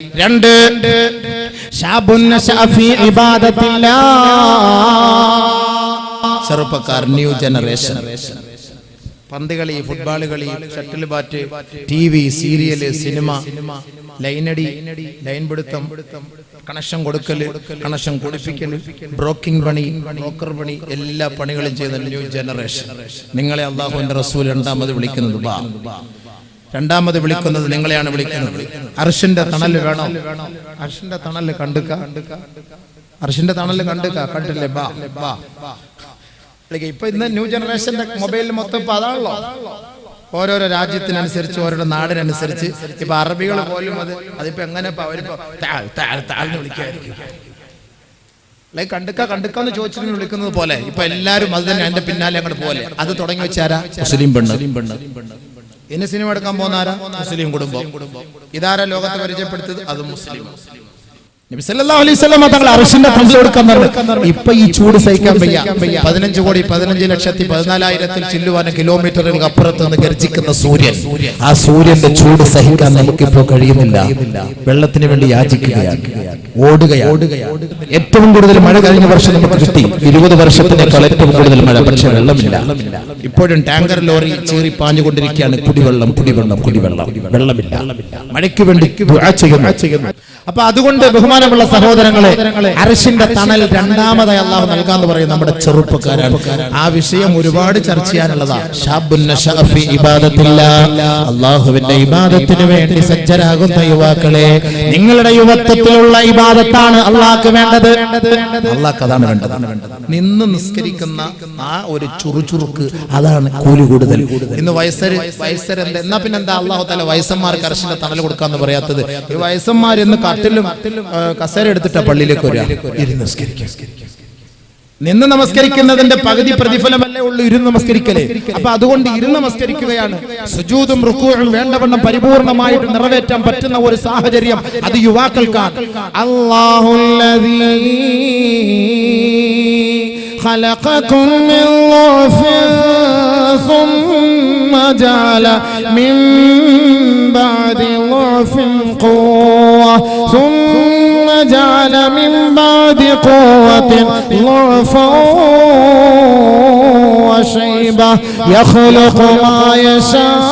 രണ്ട് ശാബുൻ നശഅഫി ഇബാദത്തില്ലാഹ് ചെറുപ്പക്കാർ ന്യൂ ജനറേഷൻ പന്തുകളി ഫുട്ബോൾ കളി shuttle bat TV serial cinema ലൈനടി ലൈൻ പിടുത്തം കണക്ഷൻ കൊടുക്കൽ കണക്ഷൻ കൊടുപ്പിക്കൽ ബ്രോക്കിംഗ് പണി ബ്രോക്കർ പണി എല്ലാ പണികളും ചെയ്യുന്ന ന്യൂ ജനറേഷൻ നിങ്ങളെ അല്ലാഹുവിന്റെ റസൂൽ രണ്ടാമത് വിളിക്കുന്നത് രണ്ടാമത് വിളിക്കുന്നത് നിങ്ങളെയാണ് വിളിക്കുന്നത്. അർശിന്റെ തണൽ വേണം. അർശിന്റെ തണൽ കണ്ടുക അർശിന്റെ തണൽ കണ്ടുക കണ്ടില്ലേ ബാ ബാ. ഇപ്പൊ ഇന്ന് ന്യൂ ജനറേഷന്റെ മൊബൈലിൽ മൊത്തം ഇപ്പൊ അതാണല്ലോ. ഓരോരോ രാജ്യത്തിനനുസരിച്ച് ഓരോ നാടിനനുസരിച്ച് ഇപ്പൊ അറബികൾ പോലും അതിപ്പോ എങ്ങനെ താഴ്ന്ന് വിളിക്കായിരിക്കും. കണ്ടുക്ക കണ്ടുക്കാന്ന് ചോദിച്ചിട്ട് വിളിക്കുന്നത് പോലെ ഇപ്പൊ എല്ലാരും അത് തന്നെ അതിന്റെ പിന്നാലെ അങ്ങോട്ട് പോലെ. അത് തുടങ്ങി വെച്ചാരാ? മുസ്ലിം പെണ്ണ്. ഇനി സിനിമ എടുക്കാൻ പോകുന്നാരാ? മുസ്ലിം കുടുംബം. ഇതാരാ ലോകത്തെ പരിചയപ്പെടുത്തത്? അത് മുസ്ലിം. നബി സല്ലല്ലാഹു അലൈഹി വസല്ലം തങ്ങൾ അർശിന്റെ തണൽ കൊടുക്കാൻ പറഞ്ഞു. ഇപ്പൊ ഈ ചൂട് സഹിക്കാൻ വയ്യ. 15,15,14,000 ചില്ലുവാന കിലോമീറ്ററുകൾക്ക് അപ്പുറത്ത് നിന്ന് ഗർജിക്കുന്ന സൂര്യൻ, ആ സൂര്യന്റെ ചൂട് സഹിക്കാൻ നമുക്കിപ്പോ കഴിയുന്നില്ല. വെള്ളത്തിന് വേണ്ടി യാചിക്കുകയാണ്, ഓടുകയാണ്. ഏറ്റവും കൂടുതൽ മഴ കഴിഞ്ഞ വർഷം നമുക്ക് കിട്ടി. 20 വർഷത്തിനേക്കാൾ ഏറ്റവും കൂടുതൽ മഴ. പക്ഷെ വെള്ളമില്ല. ഇപ്പോഴും ടാങ്കർ ലോറി ചീറി പാഞ്ഞുകൊണ്ടിരിക്കുകയാണ്. കുടിവെള്ളം വെള്ളമില്ല. മഴയ്ക്ക് വേണ്ടി ദുആ ചെയ്യുന്നു. അപ്പൊ അതുകൊണ്ട് ബഹുമാനമുള്ള സഹോദരങ്ങളെ, അർശിന്റെ തണൽ രണ്ടാമതായി അല്ലാഹു നൽകാന്ന് പറയും നമ്മുടെ ചെറുപ്പക്കാരാണ്. ആ വിഷയം ഒരുപാട് ചർച്ച ചെയ്യാനുള്ളതാണ്. ശാബുൻ നശഅഫി ഇബാദത്തില്ലാഹ്, അല്ലാഹുവിന്റെ ഇബാദത്തിന് വേണ്ടി സജ്ജരാകുന്ന യുവാക്കളെ, നിങ്ങളുടെ യുവത്വത്തിലുള്ള ഇബാദത്താണ് അല്ലാഹുക്ക് വേണ്ടത്. അല്ലാഹുക്ക് അതാണ് വേണ്ടത്. നിന്ന് നിസ്കരിക്കുന്ന ആ ഒരു ചുറുചുറുക്ക്, അതാണ് കൂലി കൂടുതൽ. ഇന്ന് വയസ്സർ എന്നാ പിന്നെന്താ അല്ലാഹു തആല വയസ്സന്മാർക്ക് അർശിന്റെ തണൽ കൊടുക്കാന്ന് പറയാത്തത്? ഈ വയസ്സന്മാർ ഇന്ന് കട്ടിലും കസേര എടുത്തിട്ട പള്ളിയിലേക്ക് നിന്ന് നമസ്കരിക്കുന്നതിന്റെ പകുതി പ്രതിഫലമല്ലേ ഉള്ളൂ ഇരുന്ന് നമസ്കരിക്കലേ. അപ്പൊ അതുകൊണ്ട് ഇരുന്ന് നമസ്കരിക്കുകയാണ്. സുജൂദും റുകൂഉം വേണ്ടവണ്ണം പരിപൂർണമായിട്ട് നിറവേറ്റാൻ പറ്റുന്ന ഒരു സാഹചര്യം അത് യുവാക്കൾക്കാണ്. അല്ലാഹുല്ലദീ ഖലഖകും മിൻ ളഅഫിൻ ثم جعل من بعد ضعف قوة ثم جعل من بعد قوة ضعفا وشيبة يخلق ما يشاء.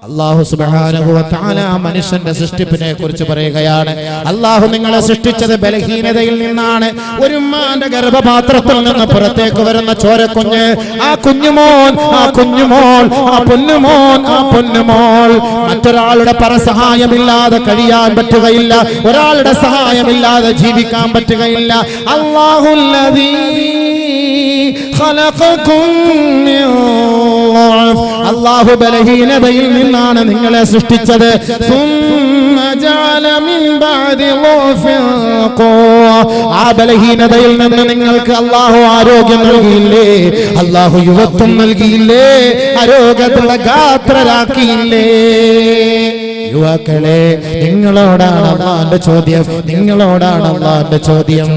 അല്ലാഹു സുബ്ഹാനഹു വ തആല മനുഷ്യന്റെ സൃഷ്ടിപ്പിനെ കുറിച്ച് പറയുകയാണ്. അല്ലാഹു നിങ്ങളെ സൃഷ്ടിച്ചത് ബലഹീനതയിൽ നിന്നാണ്. ഒരു ഉമ്മാന്റെ ഗർഭപാത്രത്തിൽ നിന്ന് പുറത്തേക്ക് വരുന്ന ചോരക്കുഞ്ഞ്, ആ കുഞ്ഞുമോൻ, ആ കുഞ്ഞുമോൾ, ആ പൊന്നുമോൻ, ആ പൊന്നുമോൾ മറ്റൊരാളുടെ പരസഹായമില്ലാതെ കഴിയാൻ പറ്റുകയില്ല. ഒരാളുടെ സഹായമില്ലാതെ ജീവിക്കാൻ പറ്റുകയില്ല. അല്ലാഹുല്ലദീ ഖലഖകും മിൻ ളഅഫ്, അല്ലാഹു ബലഹീനതയിൽ നിന്നാണ് നിങ്ങളെ സൃഷ്ടിച്ചത്. ثم جعل من بعد ضعف قوة, ആ ബലഹീനതയിൽ നിന്ന് നിങ്ങൾക്ക് അല്ലാഹു ആരോഗ്യം നൽകിയില്ലേ? അല്ലാഹു യുവത്വം നൽകിയില്ലേ? ആരോഗ്യമുള്ള ഗാത്രരാക്കിയില്ലേ? യുവാക്കളെ, നിങ്ങളോടാണ് അല്ലാഹുവിന്റെ ചോദ്യം. നിങ്ങളോടാണ് അല്ലാഹുവിന്റെ ചോദ്യം.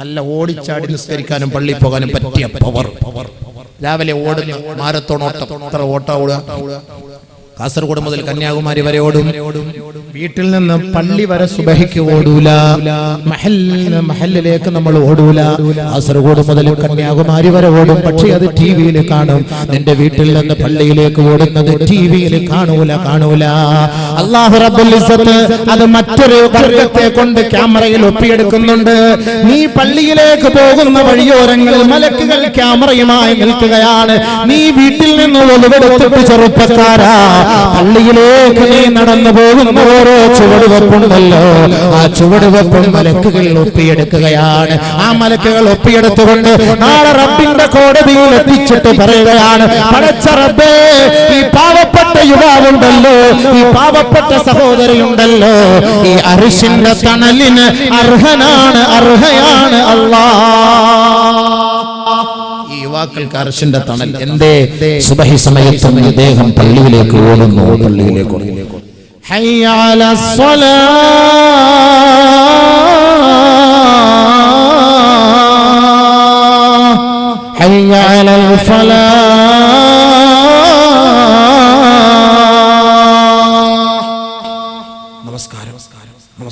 നല്ല ഓടിച്ചാടി നിസ്കരിക്കാനും പള്ളി പോകാനും പറ്റിയ പവർ. രാവിലെ ഓടുന്നു, മാരത്തോൺ ഓട്ടം. എത്ര ഓട്ടം ഓടുക? കാസർഗോഡ് മുതൽ കന്യാകുമാരി വരെ ഓടും. വീട്ടിൽ നിന്ന് പള്ളി വരെ സുബഹിക്ക് ഓടൂല. മഹല്ലിലേക്ക് നമ്മൾ ഓടൂല. കാസർഗോഡ് മുതൽ കന്യാകുമാരി വരെ ഓടും. പക്ഷേ അത് ടിവിയിൽ കാണും. നിന്റെ വീട്ടിൽ നിന്ന് പള്ളിയിലേക്ക് ഓടുന്നത് ടിവിയിൽ കാണൂല. അല്ലാഹു റബ്ബുൽ ഇസ്സത്ത് അത് മറ്റൊരു വർഗത്തെ കൊണ്ട് ക്യാമറയിൽ ഒപ്പിയെടുക്കുന്നുണ്ട്. നീ പള്ളിയിലേക്ക് പോകുന്ന വഴിയോരങ്ങളിൽ മലക്കുകൾ ക്യാമറയുമായി നിൽക്കുകയാണ്. നീ വീട്ടിൽ നിന്ന് ഒളിവെടുത്തിട്ട് ചെറുപ്പക്കാരാ, പള്ളിയിലേക്ക് നീ നടന്നു പോകുന്ന ഓരോ ചുവടുവെപ്പുണ്ടല്ലോ, ആ ചുവടുവെപ്പും മലക്കുകൾ ഒപ്പിയെടുക്കുകയാണ്. ആ മലക്കുകൾ ഒപ്പിയെടുത്തുകൊണ്ട് നാളെ റബ്ബിന്റെ കോടതിയിൽ എത്തിച്ചിട്ട് പറയുകയാണ്, പടച്ച റബ്ബേ, ഈ പാവപ്പെട്ട യുവാവുണ്ടല്ലോ, ഈ പാവപ്പെട്ട സഹോദരിയുണ്ടല്ലോ, ഈ അർശിന്റെ തണലിന് അർഹയാണ് അല്ലാഹ്. ഈ യുവാക്കൾക്ക് അർശിന്റെ തണൽ. എന്തേ? സുബഹി സമയത്ത് ഇദ്ദേഹം പള്ളിയിലേക്ക് ഓടുന്നു. ഹയ്യ അലസ്സലാഹ്, ഹയ്യ അലൽ ഫലാഹ്,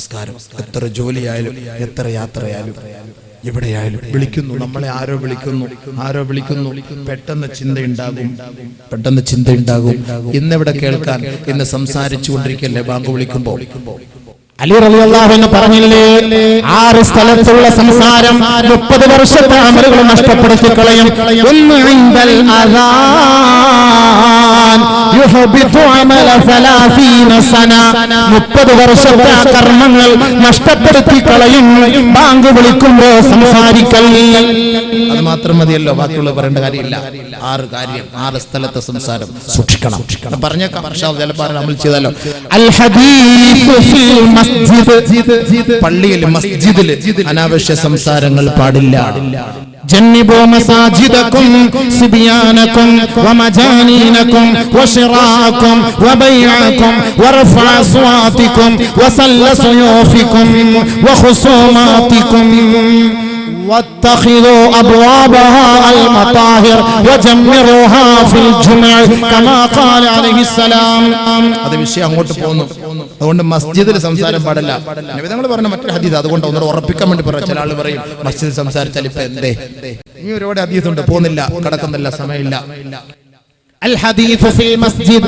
നമസ്കാരം. എത്ര ജോലിയായാലും എത്ര യാത്രയായാലും എവിടെയായാലും വിളിക്കുന്നു, നമ്മളെ ആരോ വിളിക്കുന്നു. പെട്ടെന്ന് ചിന്തയുണ്ടാകും. ഇന്നെവിടെ കേൾക്കാൻ, ഇന്ന് സംസാരിച്ചു കൊണ്ടിരിക്കല്ലേ ബാങ്ക് വിളിക്കുമ്പോ. അലി റളിയല്ലാഹു അൻഹു പറഞ്ഞില്ലേ, 6 സ്ഥലത്തുള്ള സംസാരം 30 വർഷത്തെ അമലുകൾ നഷ്ടപ്പെടുത്തി കളയും. ഒന്ന് ഇൻദൽ അദാൻ യുഹബിതു അമല 30 സന, 30 വർഷത്തെ കർമ്മങ്ങൾ നഷ്ടപ്പെടുത്തി കളയും ബാങ്ക് വിളിക്കുമ്പോൾ സംസാരിക്കൽ. അത് മാത്രം മതിയല്ലോ, ബാക്കിയുള്ള പറയേണ്ട കാര്യമില്ല. 6 കാര്യം, 6 സ്ഥലത്തെ സംസാരം സൂക്ഷിക്കണം. പറഞ്ഞേക്കാം, ചിലപ്പോൾ നമ്മൾ ചെയ്താലോ. അൽ ഹദീസ് ഫിൽ പള്ളിയിൽ മസ്ജിദിൽ അനാവശ്യ സംസാരങ്ങൾ പാടില്ല. جنبوا مساجدكم صبيانكم ومجانينكم وشراءكم وبيعكم ورفع أصواتكم وسل سيوفكم وخصوماتكم واتخذوا أبوابها المطاهر وجمروها في الجمع كما قال عليه السلام. അത് വിഷയം അങ്ങോട്ട് പോകുന്നു. അതുകൊണ്ട് മസ്ജിദിൽ സംസാരം പാടില്ല. നബിതങ്ങൾ പറഞ്ഞ മറ്റൊരു ഹദീസ്, അതുകൊണ്ട് ഒന്നുകൂടെ ഉറപ്പിക്കാൻ വേണ്ടി പറയാം. ചില ആൾ പറയും മസ്ജിദിൽ സംസാരിച്ചാൽ ഇപ്പൊ എന്തേ, ഇനി ഒരുപാട് ഹദീസ് ഉണ്ട്, പോകുന്നില്ല, കടക്കുന്നില്ല, സമയമില്ല. الحديث في المسجد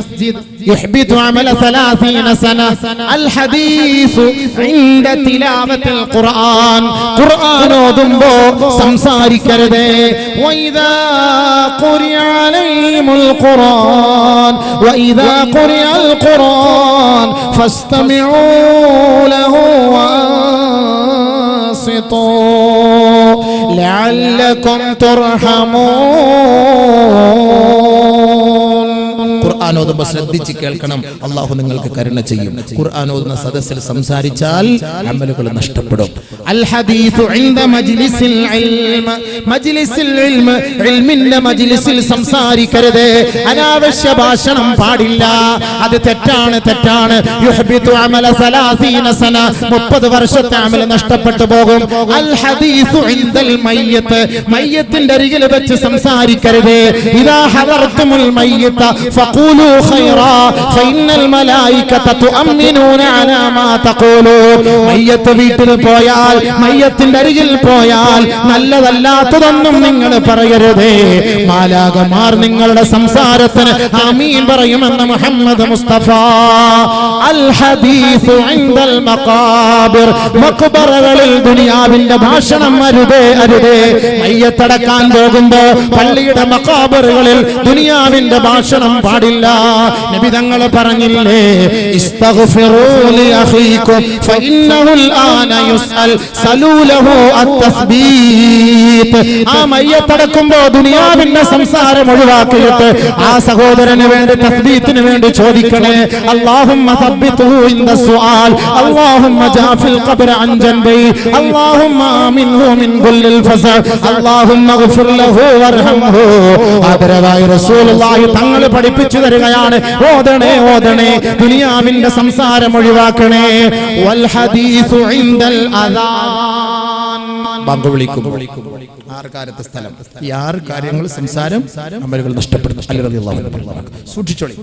يحبط عمل 30 سنة. الحديث عند تلاوة القرآن, قرآن ഓതുമ്പോ സംസാരിക്കരുത്. وإذا قرئ عليهم القرآن وإذا قرئ القرآن فاستمعوا له وأنصتوا لعلكم ترحمون. ഖുർആൻ ഓതുമ്പോൾ ശ്രദ്ധിച്ച് കേൾക്കണം, അല്ലാഹു നിങ്ങൾക്ക് കരുണ ചെയ്യും. ഖുർആൻ ഓതുന്ന സദസ്സിൽ സംസാരിച്ചാൽ അമലുകൾ നഷ്ടപ്പെടും. അൽ ഹദീസു ഇൻദ മജ്ലിസിൽ ഇൽമ, മജ്ലിസിൽ ഇൽമ, ഇൽമിന്റെ മജ്ലിസിൽ സംസാരിക്കരുത്. അനാവശ്യ ഭാഷണം പാടില്ല, അത് തെറ്റാണ്. യുഹ്ബിതു അമല 30 സന, 30 വർഷത്തെ അമൽ നഷ്ടപ്പെട്ടു പോകും. അൽ ഹദീസു ഇൻദൽ മയ്യിത്ത്, മയ്യിത്തിന്റെ അരികിൽ വെച്ച് സംസാരിക്കരുത്. ഇദാ ഹദർതുമുൽ മയ്യിത്ത ഫഖൂലു ഖൈറാ ഫഇന്നൽ മലായികത തുഅമ്മിനൂന അലാ മാ തഖൂലൂൻ. മയ്യിത്ത് വീട്ടിൽ പോയാൽ, മയ്യത്തിന്റെ അരികിൽ പോയാൽ നല്ലതല്ലാത്തതൊന്നും നിങ്ങൾ പറയരുതേ. മാലാകമാർ നിങ്ങളുടെ സംസാരത്തിന് ആമീൻ പറയുമെന്ന് മുഹമ്മദ് മുസ്തഫ. അൽ ഹദീസു ഇൻദൽ മഖാബിർ, മഖ്ബറകളിൽ ദുനിയാവിന്റെ ഭാഷണം അരുതേ. മയ്യത്തടക്കാൻ പോകുമ്പോ പള്ളിയുടെ മഖാബറുകളിൽ ദുനിയാവിന്റെ ഭാഷണം പാടില്ല. നബി തങ്ങൾ പറഞ്ഞില്ലേ, ഇസ്തഗ്ഫിറൂ ലി അഖീകും ഫഇന്നഹുൽ ആന യുസ്അൽ സലൂലഹു അത്തസ്ബീത്. ആ മയ്യത്തടക്കുമ്പോ ദുനിയാവിന്റെ സംസാരം ഒഴിവാക്കിയിട്ട് ആ സഹോദരന് വേണ്ടി തസ്ബീത്തിന് വേണ്ടി ചോദിക്കണേ. അല്ലാഹുമ്മ സബ്ബിത്ഹു ഇൻദ സുആൽ, അല്ലാഹുമ്മ ജാഫിൽ ഖബ്ര അൻ ജൻബി, അല്ലാഹുമ്മ ആമിൻഹു മിൻ കുല്ലിൽ ഫസഅ, അല്ലാഹുമ്മഗ്ഫിർ ലഹു വർഹംഹു. ആദരവായ റസൂലുള്ളാഹി തങ്ങൾ പഠിപ്പിച്ചു തരികയാണ്, ഓതണേ, ദുനിയാവിന്റെ സംസാരം ഒഴിവാക്കണേ. വൽ ഹദീസു ഇൻദൽ അദാൻ, ബാങ്ക് വിളിക്കും. 6 കാര്യത്തെ സ്ഥലം, ഈ 6 കാര്യങ്ങൾ സംസാരം അമലുകൾ നഷ്ടപ്പെടുന്നു. അലി റളിയല്ലാഹു അൻഹു സൂക്ഷിച്ചോളി.